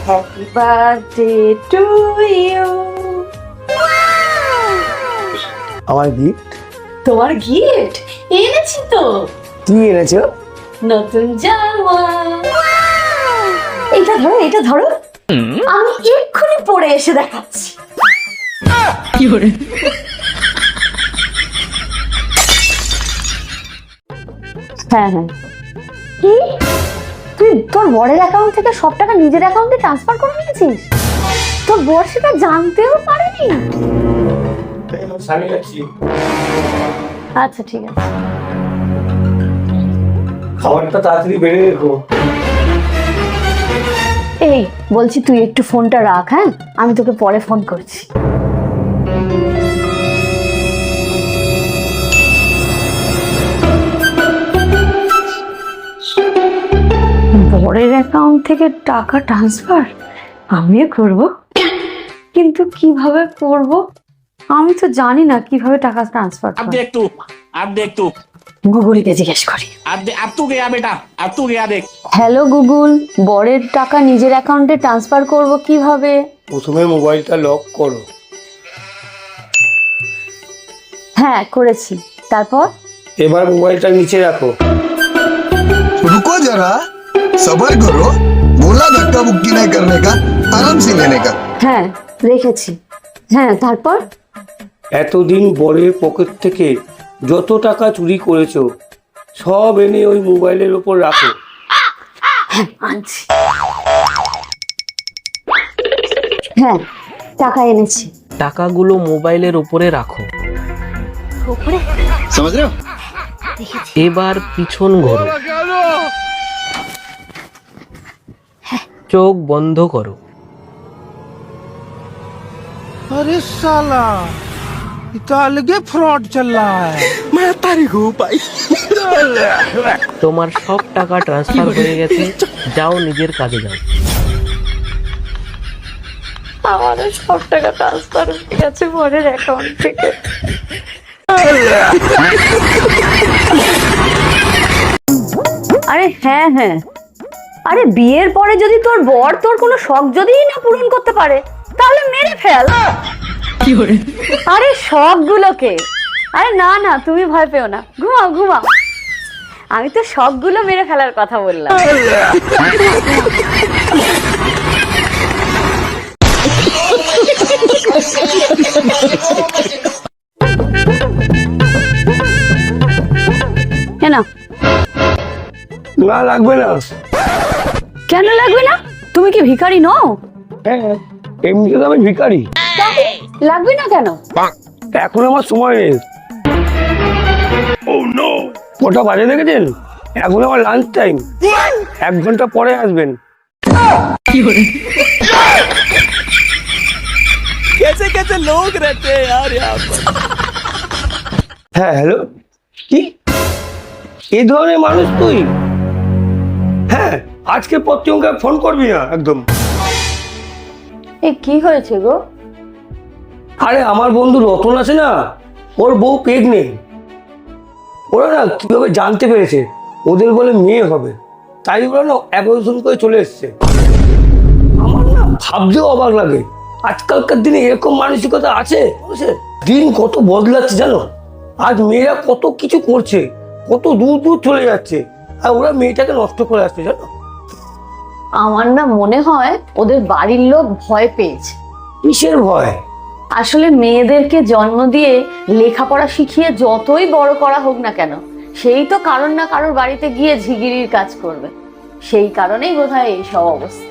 Happy birthday to you. আমার gift? তোমার gift এনেছি তো। কি এনেছো? নতুন জামা। এটা ধরো, এটা ধরো, আমি এক্ষুনি পরে এসে দেখাচ্ছি। কি করে? হ্যাঁ হ্যাঁ। কি তুই তোর বরের অ্যাকাউন্ট থেকে সব টাকা নিজের অ্যাকাউন্টে ট্রান্সফার করে নিয়েছিস? তোর বর সেটা জানতেও পারেনি? আচ্ছা ঠিক আছে, খাবারটা তাড়াতাড়ি বেড়ে রেখো। এই বলছি তুই একটু ফোনটা রাখ, হ্যাঁ আমি তোকে পরে ফোন করছি। বরের অ্যাকাউন্ট থেকে টাকা ট্রান্সফার আমিও করব, কিন্তু কিভাবে করব? আমি তো জানি না কিভাবে টাকা ট্রান্সফার अब देख तू গুগলকে জিজ্ঞেস করি। अब तू गया बेटा, अब तू गया देख। হ্যালো গুগল, বরের টাকা নিজের অ্যাকাউন্টে ট্রান্সফার করব কিভাবে? প্রথমে মোবাইলটা লক করো। হ্যাঁ করেছি, তারপর? এবার মোবাইলটা নিচে রাখো। रुको जरा, सबर करो। बोला धक्का मुक्की नहीं करने का, आराम से लेने का। হ্যাঁ রেখেছি। হ্যাঁ তারপর? এতদিন বরের পকেট থেকে যত টাকা চুরি করেছো সব এনে ওই মোবাইলের উপর রাখো। আনছি। হ্যাঁ টাকা এনেছি। টাকাগুলো মোবাইলের উপরে রাখো। समझ रहे हो? এবার পিছন ঘোরো, চোখ বন্ধ করো। अरे साला ये तो अलगे फ्रॉड चल रहा है। তোমার সব টাকা ট্রান্সফার হয়ে গেছে, যাও নিজের কাজে যাও। আমারও সব টাকা ট্রান্সফার হয়ে গেছে বরের অ্যাকাউন্ট থেকে। আরে হ্যাঁ হ্যাঁ, আরে বিয়ের পরে যদি তোর বর তোর কোনো শখ যদি না পূরণ করতে পারে তাহলে মেরে ফেল। কি করে? আরে শখগুলোকে। আরে না না তুমি ভয় পেও না, ঘুমাও ঘুমাও। আমি তো শখগুলো মেরে ফেলার কথা বললাম। না না লাগবে না। কেন লাগবে না? তুমি কি ভিখারি নও? হ্যাঁ এমনিতে তো আমি ভিখারি। লাগবে না কেন? এখন আমার সময় নেই। কটা বাজে দেখেছেন? এখন আমার লাঞ্চ টাইম, 1 ঘন্টা পরে আসবেন। कैसे कैसे लोग रहते हैं यार यहाँ पर। হ্যাঁ হ্যালো, কি এই ধরনের মানুষ তুই? হ্যাঁ আজকে পর তুই আমাকে ফোন করবি না একদম। এ কি হয়েছে গো? আরে আমার বন্ধু রতন আছে না, ওর বউ প্রেগনেন্ট। ওরা না কিভাবে জানতে পেরেছে ওদের বলে মেয়ে হবে, তাই ওরা না অ্যাবর্শন করে চলে এসছে। আমার না ভাবতেও অবাক লাগে, আজকালকার দিনে এরকম মানসিকতা আছে মানুষের। দিন কত বদলাচ্ছে জানো, আজ মেয়েরা কত কিছু করছে, কত দূর দূর চলে যাচ্ছে, আর ওরা মেয়েটাকে নষ্ট করে আসছে জানো। আমার না মনে হয় ওদের বাড়ির লোক ভয় পেয়েছে। কিসের ভয়? আসলে মেয়েদেরকে জন্ম দিয়ে লেখাপড়া শিখিয়ে যতই বড় করা হোক না কেন, সেই তো কারোর না কারোর বাড়িতে গিয়ে ঝিগিরির কাজ করবে। সেই কারণেই বোধহয় এই সব অবস্থা।